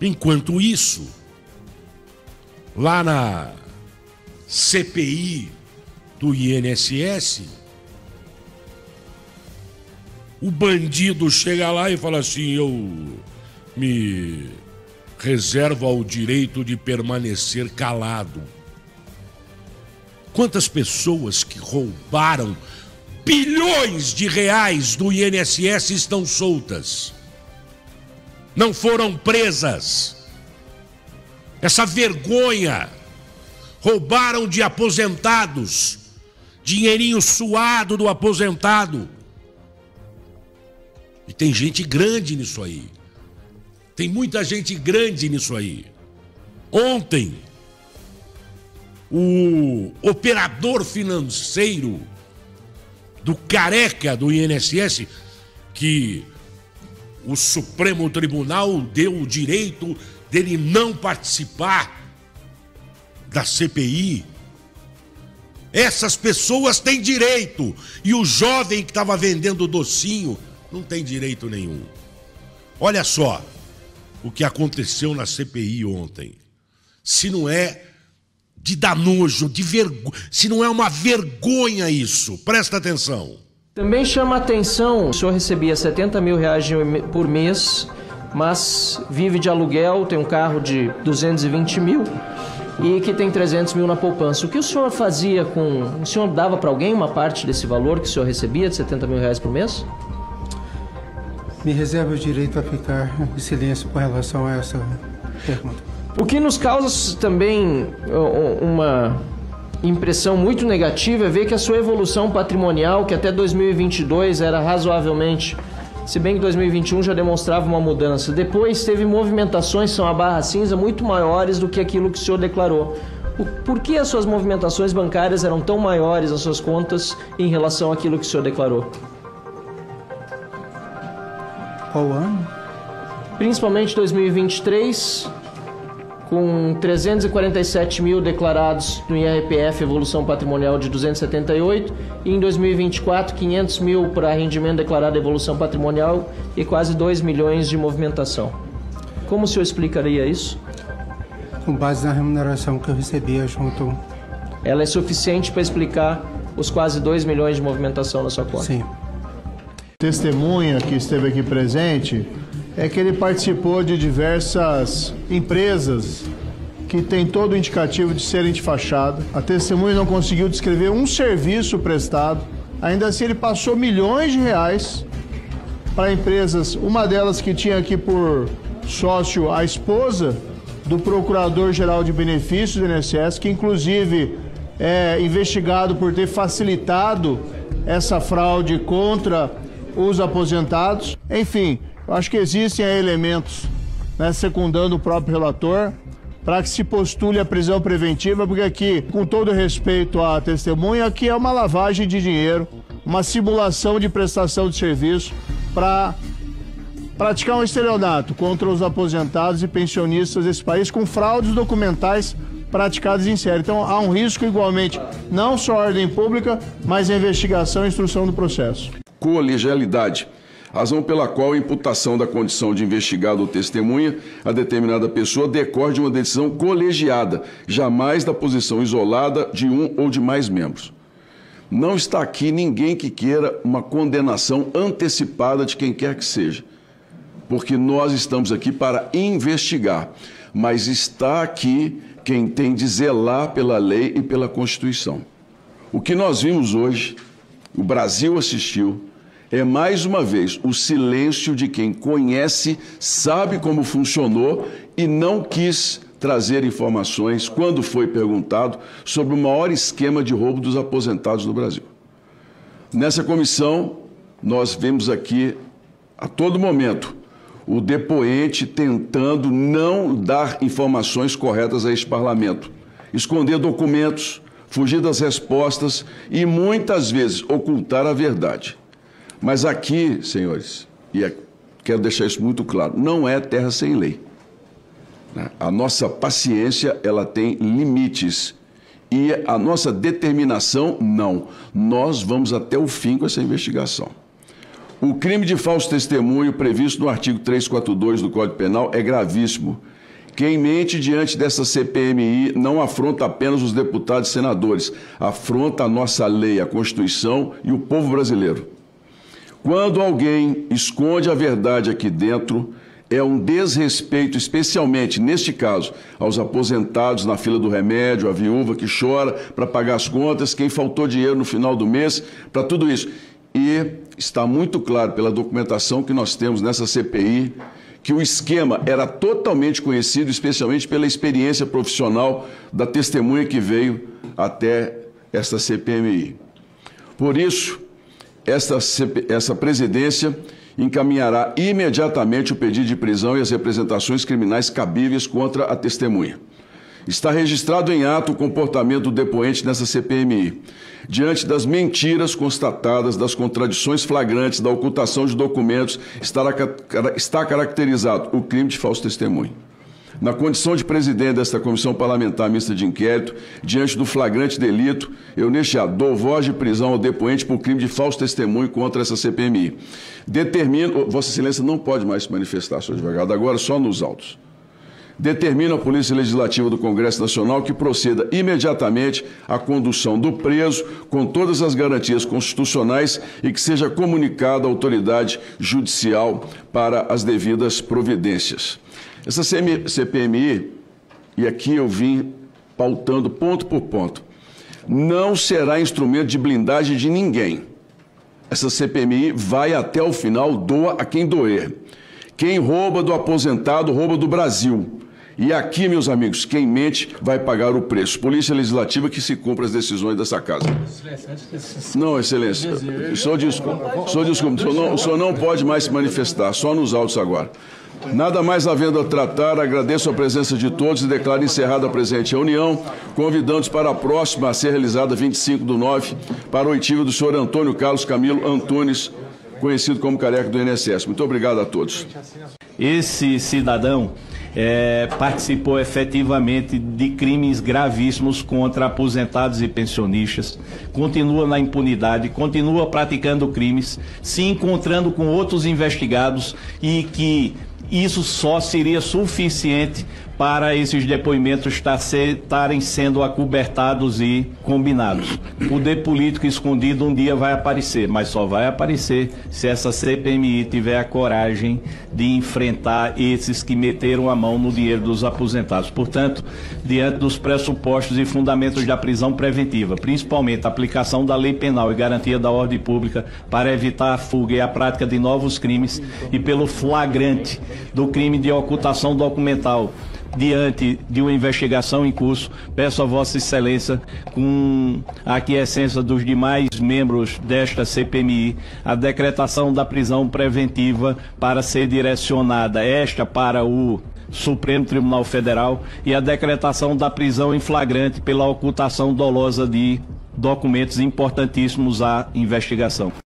Enquanto isso, lá na CPI do INSS, o bandido chega lá e fala assim: eu me reservo ao direito de permanecer calado. Quantas pessoas que roubaram bilhões de reais do INSS estão soltas? Não foram presas. Essa vergonha. Roubaram de aposentados, dinheirinho suado do aposentado. E tem gente grande nisso aí. Tem muita gente grande nisso aí. Ontem, o operador financeiro do careca do INSS, que o Supremo Tribunal deu o direito dele não participar da CPI. Essas pessoas têm direito. E o jovem que estava vendendo docinho não tem direito nenhum. Olha só o que aconteceu na CPI ontem. Se não é de dar nojo, de vergonha, se não é uma vergonha isso. Presta atenção. Também chama a atenção, o senhor recebia 70 mil reais por mês, mas vive de aluguel, tem um carro de 220 mil e que tem 300 mil na poupança. O que o senhor fazia com... O senhor dava para alguém uma parte desse valor que o senhor recebia, de 70 mil reais por mês? Me reservo o direito a ficar em silêncio com relação a essa pergunta. O que nos causa também uma impressão muito negativa é ver que a sua evolução patrimonial, que até 2022 era razoavelmente... Se bem que 2021 já demonstrava uma mudança. Depois teve movimentações, são a barra cinza, muito maiores do que aquilo que o senhor declarou. Por que as suas movimentações bancárias eram tão maiores nas suas contas em relação àquilo que o senhor declarou? Qual ano? Principalmente 2023, com 347 mil declarados no IRPF, evolução patrimonial de 278, e em 2024, 500 mil para rendimento declarado, evolução patrimonial, e quase 2 milhões de movimentação. Como o senhor explicaria isso? Com base na remuneração que eu recebia junto... Ela é suficiente para explicar os quase 2 milhões de movimentação na sua conta? Sim. Testemunha que esteve aqui presente é que ele participou de diversas empresas que têm todo o indicativo de serem de fachada. A testemunha não conseguiu descrever um serviço prestado. Ainda assim, ele passou milhões de reais para empresas. Uma delas que tinha aqui por sócio a esposa do Procurador-Geral de Benefícios do INSS, que inclusive é investigado por ter facilitado essa fraude contra os aposentados. Enfim, eu acho que existem elementos, né, secundando o próprio relator, para que se postule a prisão preventiva, porque aqui, com todo respeito à testemunha, aqui é uma lavagem de dinheiro, uma simulação de prestação de serviço para praticar um estelionato contra os aposentados e pensionistas desse país com fraudes documentais praticadas em série. Então, há um risco igualmente, não só à ordem pública, mas à investigação e instrução do processo. Colegialidade, razão pela qual a imputação da condição de investigado ou testemunha a determinada pessoa decorre de uma decisão colegiada, jamais da posição isolada de um ou de mais membros. Não está aqui ninguém que queira uma condenação antecipada de quem quer que seja, porque nós estamos aqui para investigar, mas está aqui quem tem de zelar pela lei e pela Constituição. O que nós vimos hoje, o Brasil assistiu, é mais uma vez o silêncio de quem conhece, sabe como funcionou e não quis trazer informações quando foi perguntado sobre o maior esquema de roubo dos aposentados no Brasil. Nessa comissão, nós vemos aqui, a todo momento, o depoente tentando não dar informações corretas a este parlamento, esconder documentos, fugir das respostas e, muitas vezes, ocultar a verdade. Mas aqui, senhores, e quero deixar isso muito claro, não é terra sem lei. A nossa paciência, ela tem limites. E a nossa determinação, não. Nós vamos até o fim com essa investigação. O crime de falso testemunho previsto no artigo 342 do Código Penal é gravíssimo. Quem mente diante dessa CPMI não afronta apenas os deputados e senadores, afronta a nossa lei, a Constituição e o povo brasileiro. Quando alguém esconde a verdade aqui dentro, é um desrespeito, especialmente, neste caso, aos aposentados na fila do remédio, a viúva que chora para pagar as contas, quem faltou dinheiro no final do mês, para tudo isso. E está muito claro pela documentação que nós temos nessa CPI, que o esquema era totalmente conhecido, especialmente pela experiência profissional da testemunha que veio até esta CPMI. Por isso, essa presidência encaminhará imediatamente o pedido de prisão e as representações criminais cabíveis contra a testemunha. Está registrado em ato o comportamento do depoente nessa CPMI. Diante das mentiras constatadas, das contradições flagrantes, da ocultação de documentos, está caracterizado o crime de falso testemunho. Na condição de presidente desta Comissão Parlamentar Mista de Inquérito, diante do flagrante delito, eu neste ato dou voz de prisão ao depoente por crime de falso testemunho contra essa CPMI. Determino, Vossa Excelência não pode mais se manifestar, senhor advogado, agora só nos autos. Determina a Polícia Legislativa do Congresso Nacional que proceda imediatamente à condução do preso com todas as garantias constitucionais e que seja comunicado à autoridade judicial para as devidas providências. Essa CPMI, e aqui eu vim pautando ponto por ponto, não será instrumento de blindagem de ninguém. Essa CPMI vai até o final, doa a quem doer. Quem rouba do aposentado, rouba do Brasil. E aqui, meus amigos, quem mente vai pagar o preço. Polícia Legislativa que se cumpra as decisões dessa casa. Não, Excelência, o senhor não pode mais se manifestar, só nos autos agora. Nada mais havendo a tratar, agradeço a presença de todos e declaro encerrada a presente reunião, convidando-os para a próxima a ser realizada 25/9, para o oitivo do senhor Antônio Carlos Camilo Antunes, conhecido como Careca do INSS. Muito obrigado a todos. Esse cidadão participou efetivamente de crimes gravíssimos contra aposentados e pensionistas, continua na impunidade, continua praticando crimes, se encontrando com outros investigados e que isso só seria suficiente para esses depoimentos estarem sendo acobertados e combinados. O poder político escondido um dia vai aparecer, mas só vai aparecer se essa CPMI tiver a coragem de enfrentar esses que meteram a mão no dinheiro dos aposentados. Portanto, diante dos pressupostos e fundamentos da prisão preventiva, principalmente a aplicação da lei penal e garantia da ordem pública para evitar a fuga e a prática de novos crimes e pelo flagrante do crime de ocultação documental, diante de uma investigação em curso, peço a Vossa Excelência, com a aquiescência dos demais membros desta CPMI, a decretação da prisão preventiva para ser direcionada esta para o Supremo Tribunal Federal e a decretação da prisão em flagrante pela ocultação dolosa de documentos importantíssimos à investigação.